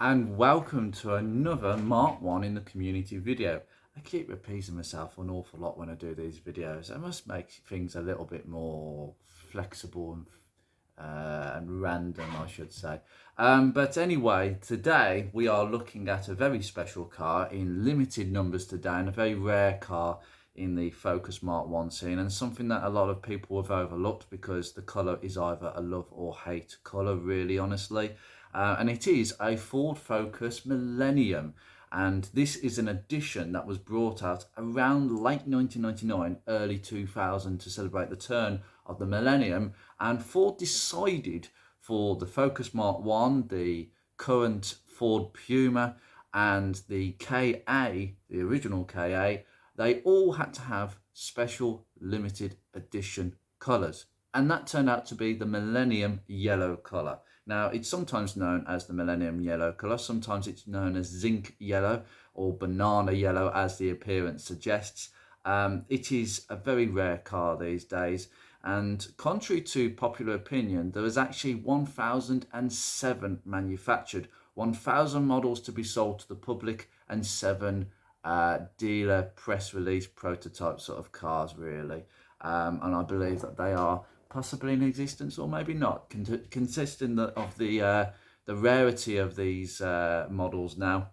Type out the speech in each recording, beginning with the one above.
and welcome to another Mark 1 in the community video. I keep repeating myself an awful lot when I do these videos. I must make things a little bit more flexible and random, I should say. But anyway, today we are looking at a very special car in limited numbers today, and a very rare car in the Focus Mark 1 scene, and something that a lot of people have overlooked because the colour is either a love or hate colour, really honestly. And it is a Ford Focus Millennium, and this is an edition that was brought out around late 1999, early 2000 to celebrate the turn of the millennium. And Ford decided for the Focus Mark 1, the current Ford Puma, and the KA, the original KA, they all had to have special limited edition colours. And that turned out to be the Millennium yellow colour. Now, it's sometimes known as the Millennium yellow colour. Sometimes it's known as zinc yellow or banana yellow, as the appearance suggests. It is a very rare car these days. And contrary to popular opinion, there is actually 1,007 manufactured, 1,000 models to be sold to the public, and 7 dealer press release prototype sort of cars, really. And I believe that they are possibly in existence, or maybe not, consisting of the rarity of these models now.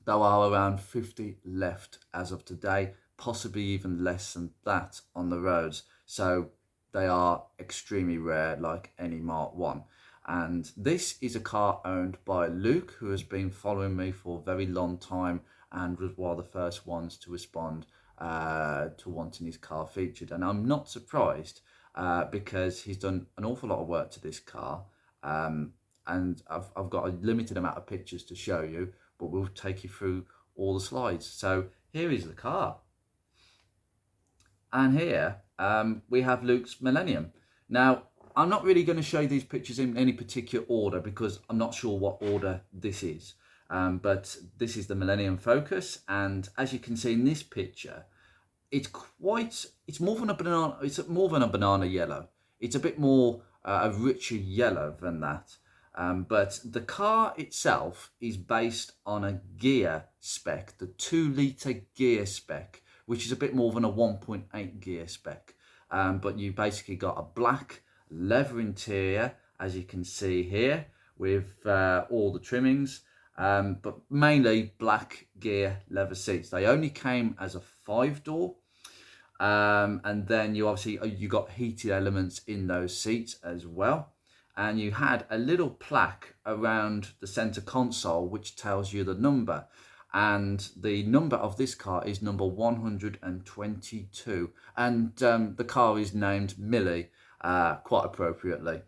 There are around 50 left as of today, possibly even less than that on the roads. So they are extremely rare, like any Mark 1. And this is a car owned by Luke, who has been following me for a very long time and was one of the first ones to respond to wanting his car featured. And I'm not surprised because he's done an awful lot of work to this car. And I've got a limited amount of pictures to show you, but we'll take you through all the slides. So here is the car. And here we have Luke's Millennium. Now, I'm not really going to show you these pictures in any particular order because I'm not sure what order this is. But this is the Millennium Focus, and as you can see in this picture, it's more than a banana yellow. It's a bit more a richer yellow than that. But the car itself is based on a gear spec, the 2-litre gear spec, which is a bit more than a 1.8 gear spec. But you basically got a black leather interior, as you can see here, with all the trimmings. But mainly black gear leather seats. They only came as a 5-door, and then you got heated elements in those seats as well, and you had a little plaque around the center console which tells you the number, and the number of this car is number 122, and the car is named Millie, quite appropriately.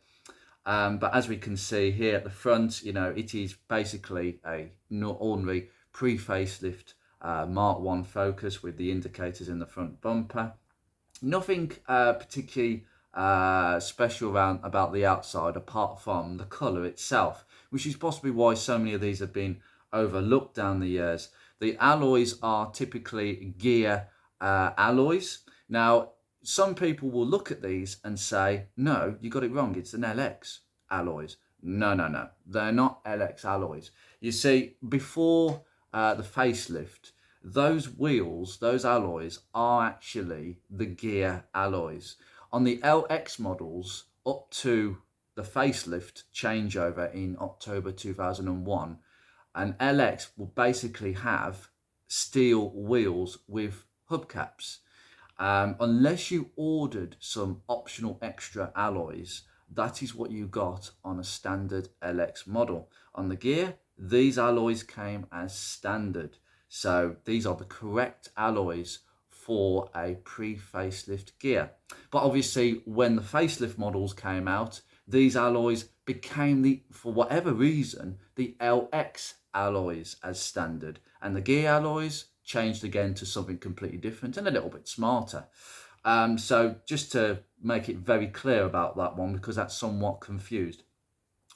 But as we can see here at the front, it is basically a ordinary pre-facelift Mark 1 Focus with the indicators in the front bumper. Nothing particularly special about the outside apart from the colour itself, which is possibly why so many of these have been overlooked down the years. The alloys are typically gear alloys. Now, some people will look at these and say, no, you got it wrong, it's an LX alloys. No, they're not LX alloys. You see, before the facelift, those wheels, those alloys, are actually the gear alloys. On the LX models, up to the facelift changeover in October 2001, an LX will basically have steel wheels with hubcaps. Unless you ordered some optional extra alloys, that is what you got on a standard LX model. On the gear, these alloys came as standard. So these are the correct alloys for a pre-facelift gear. But obviously, when the facelift models came out, these alloys became, for whatever reason, the LX alloys as standard. And the gear alloys changed again to something completely different and a little bit smarter. So just to make it very clear about that one, because that's somewhat confused.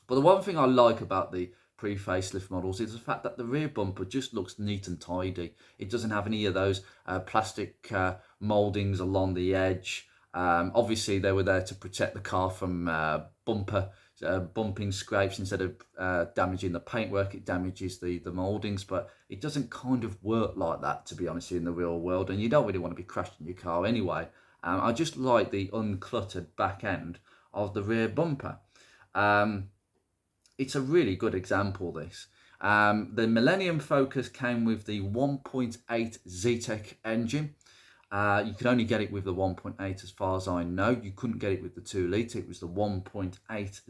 But the one thing I like about the pre-facelift models is the fact that the rear bumper just looks neat and tidy. It doesn't have any of those plastic mouldings along the edge. Obviously, they were there to protect the car from bumper bumping scrapes. Instead of damaging the paintwork, it damages the mouldings, but it doesn't kind of work like that, to be honest, in the real world, and you don't really want to be crashing your car anyway. I just like the uncluttered back end of the rear bumper. It's a really good example, this. The Millennium Focus came with the 1.8 Zetec engine. You can only get it with the 1.8 as far as I know. You couldn't get it with the 2 litre. It was the 1.8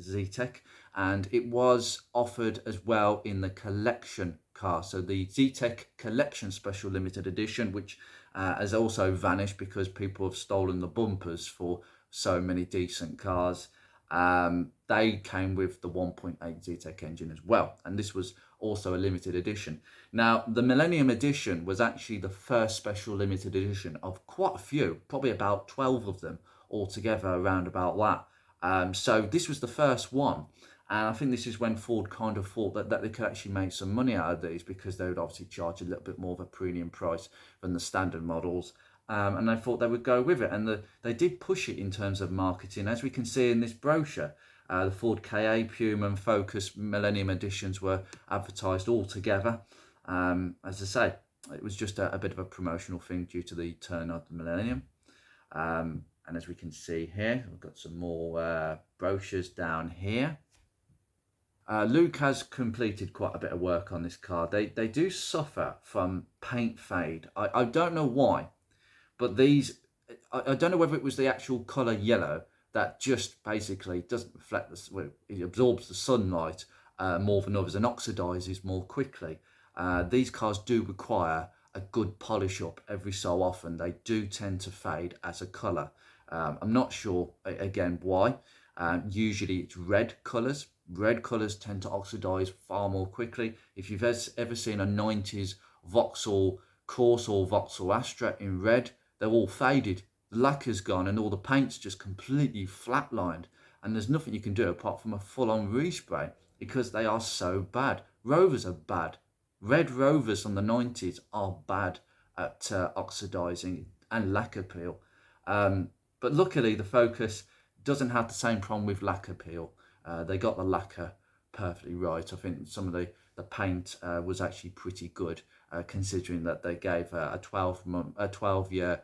Zetec, and it was offered as well in the collection car. So the Zetec Collection Special Limited Edition, which has also vanished because people have stolen the bumpers for so many decent cars. They came with the 1.8 Zetec engine as well, and this was also a limited edition. Now, the Millennium Edition was actually the first special limited edition of quite a few, probably about 12 of them altogether, around about that. So this was the first one, and I think this is when Ford kind of thought that they could actually make some money out of these, because they would obviously charge a little bit more of a premium price than the standard models. And they thought they would go with it, and they did push it in terms of marketing, as we can see in this brochure. The Ford Ka, Puma and Focus Millennium editions were advertised all together. As I say, it was just a bit of a promotional thing due to the turn of the Millennium. And as we can see here, we've got some more brochures down here. Luke has completed quite a bit of work on this car. They do suffer from paint fade. I don't know why, but these, I don't know whether it was the actual colour yellow that just basically doesn't reflect it absorbs the sunlight more than others and oxidizes more quickly. These cars do require a good polish up every so often. They do tend to fade as a colour. I'm not sure, again, why. Usually it's red colours. Red colours tend to oxidize far more quickly. If you've ever seen a 90s Vauxhall Corsa or Vauxhall Astra in red, they're all faded. The lacquer's gone and all the paint's just completely flatlined, and there's nothing you can do apart from a full-on respray because they are so bad. Rovers are bad. Red Rovers from the 90s are bad at oxidizing and lacquer peel. But luckily the Focus doesn't have the same problem with lacquer peel. They got the lacquer perfectly right. I think some of the paint was actually pretty good, considering that they gave a 12-year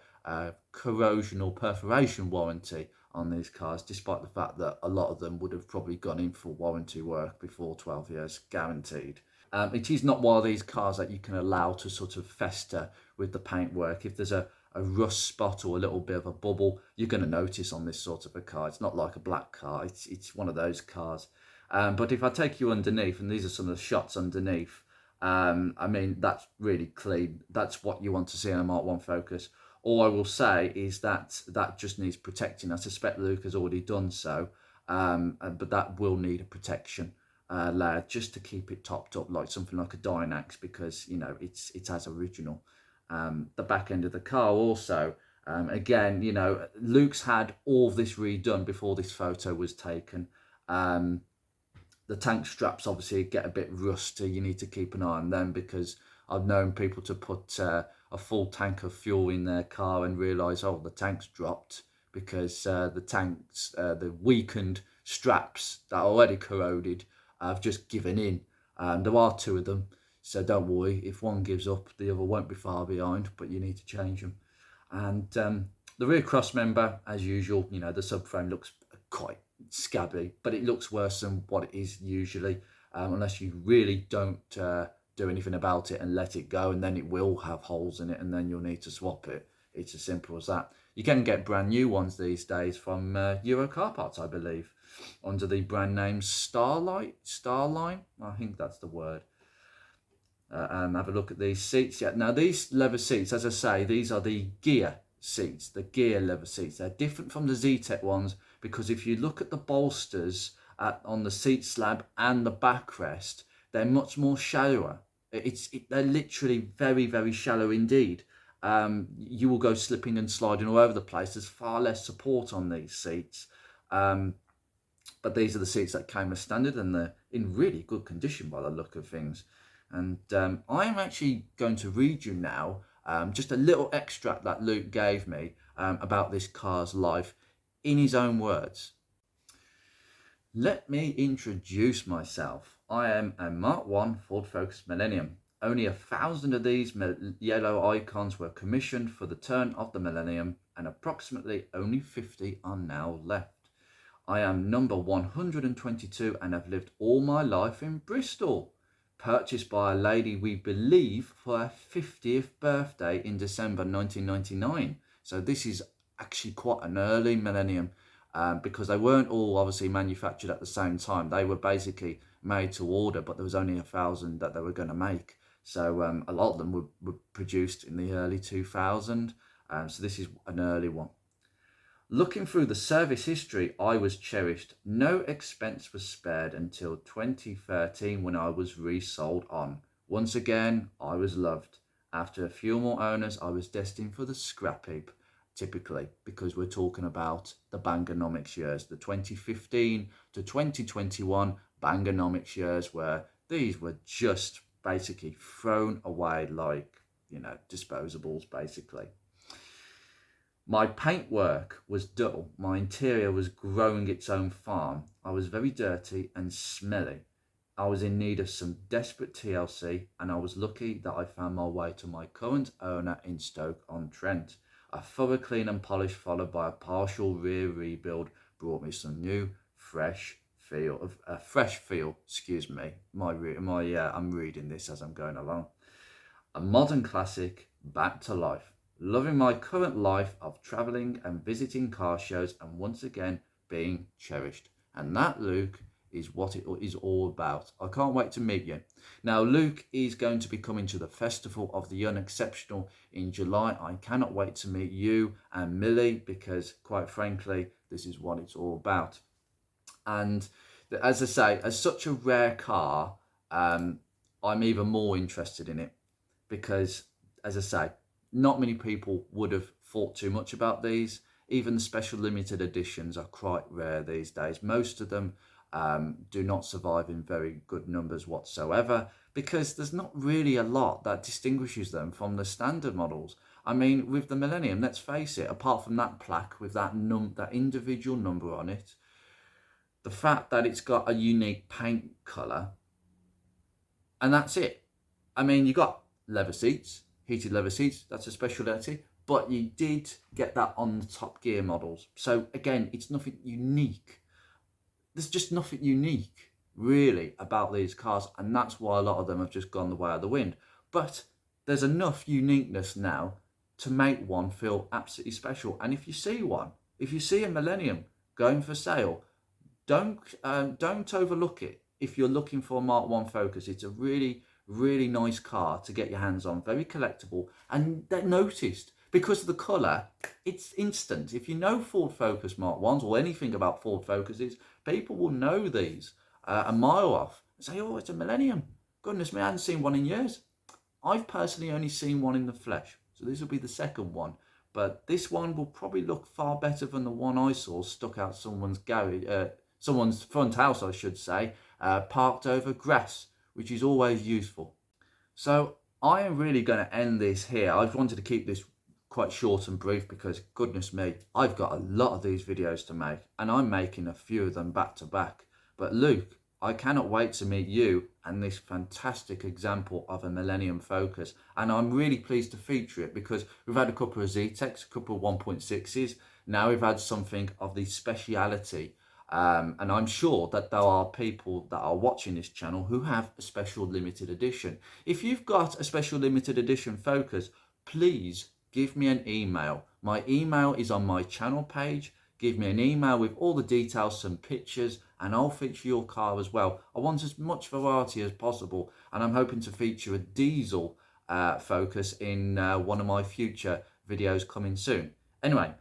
corrosion or perforation warranty on these cars, despite the fact that a lot of them would have probably gone in for warranty work before 12 years guaranteed. It is not one of these cars that you can allow to sort of fester with the paintwork. If there's a rust spot or a little bit of a bubble, you're going to notice on this sort of a car. It's not like a black car. It's one of those cars. But if I take you underneath, and these are some of the shots underneath, I mean, that's really clean. That's what you want to see in a Mark 1 Focus. All I will say is that just needs protecting. I suspect Luke has already done so, but that will need a protection layer just to keep it topped up like something like a Dynax, because, you know, it's as original. The back end of the car also, again, you know, Luke's had all of this redone before this photo was taken. The tank straps obviously get a bit rusty. You need to keep an eye on them, because I've known people to put a full tank of fuel in their car and realise, oh, the tank's dropped, because the weakened straps that are already corroded have just given in. There are 2 of them, so don't worry. If one gives up, the other won't be far behind, but you need to change them. And the rear cross member, as usual, you know, the subframe looks quite scabby, but it looks worse than what it is usually, unless you really don't do anything about it and let it go, and then it will have holes in it, and then you'll need to swap it. It's as simple as that. You can get brand new ones these days from Euro Car Parts, I believe, under the brand name Starline, I think that's the word. And have a look at these seats. Yeah, now these leather seats, as I say, these are the gear seats, the gear leather seats. They're different from the Zetec ones, because if you look at the bolsters on the seat slab and the backrest, they're much more shallower. They're literally very, very shallow indeed. You will go slipping and sliding all over the place. There's far less support on these seats. But these are the seats that came as standard, and they're in really good condition by the look of things. And I am actually going to read you now just a little extract that Luke gave me about this car's life in his own words. Let me introduce myself. I am a Mark 1 Ford Focus Millennium. Only 1,000 of these yellow icons were commissioned for the turn of the Millennium, and approximately only 50 are now left. I am number 122 and have lived all my life in Bristol. Purchased by a lady we believe for her 50th birthday in December 1999. So this is actually quite an early Millennium, because they weren't all obviously manufactured at the same time. They were basically made to order, but there was only 1,000 that they were going to make. So a lot of them were produced in the early 2000s. So this is an early one. Looking through the service history, I was cherished. No expense was spared until 2013 when I was resold on. Once again, I was loved. After a few more owners, I was destined for the scrap heap, typically, because we're talking about the Bangonomics years, the 2015 to 2021 Bangonomics years, where these were just basically thrown away like, disposables, basically. My paintwork was dull. My interior was growing its own farm. I was very dirty and smelly. I was in need of some desperate TLC, and I was lucky that I found my way to my current owner in Stoke-on-Trent. A thorough clean and polish followed by a partial rear rebuild brought me some new, fresh feel. Excuse me. I'm reading this as I'm going along. A modern classic back to life. Loving my current life of travelling and visiting car shows and once again being cherished. And that, Luke, is what it is all about. I can't wait to meet you. Now, Luke is going to be coming to the Festival of the Unexceptional in July. I cannot wait to meet you and Millie because, quite frankly, this is what it's all about. And as I say, as such a rare car, I'm even more interested in it because, as I say, not many people would have thought too much about these. Even the special limited editions are quite rare these days. Most of them do not survive in very good numbers whatsoever because there's not really a lot that distinguishes them from the standard models. I mean, with the Millennium, let's face it, apart from that plaque with that individual number on it, the fact that it's got a unique paint colour, and that's it. I mean, you got leather seats, heated leather seats, that's a speciality, but you did get that on the Top Gear models. So again, it's nothing unique. There's just nothing unique really about these cars, and that's why a lot of them have just gone the way of the wind. But there's enough uniqueness now to make one feel absolutely special. And if you see a Millennium going for sale, don't overlook it. If you're looking for a Mark 1 Focus, it's a really nice car to get your hands on, very collectible, and they're noticed because of the colour. It's instant. If you know Ford Focus Mark 1s or anything about Ford Focuses, people will know these a mile off and say, oh, it's a Millennium. Goodness me, I haven't seen one in years. I've personally only seen one in the flesh, so this will be the second one, but this one will probably look far better than the one I saw stuck out someone's garage, someone's front house, I should say, parked over grass, which is always useful. So I am really going to end this here. I've wanted to keep this quite short and brief because, goodness me, I've got a lot of these videos to make and I'm making a few of them back to back. But Luke, I cannot wait to meet you and this fantastic example of a Millennium Focus. And I'm really pleased to feature it because we've had a couple of Z-Techs, a couple of 1.6s. Now we've had something of the speciality. And I'm sure that there are people that are watching this channel who have a special limited edition. If you've got a special limited edition Focus, please give me an email. My email is on my channel page. Give me an email with all the details, some pictures, and I'll feature your car as well. I want as much variety as possible, and I'm hoping to feature a diesel Focus in one of my future videos coming soon. Anyway,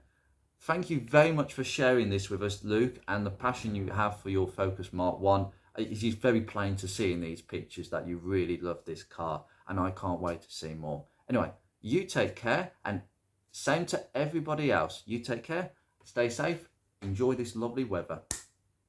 thank you very much for sharing this with us, Luke, and the passion you have for your Focus Mark 1. It is very plain to see in these pictures that you really love this car, and I can't wait to see more. Anyway, you take care, and same to everybody else. You take care, stay safe, enjoy this lovely weather.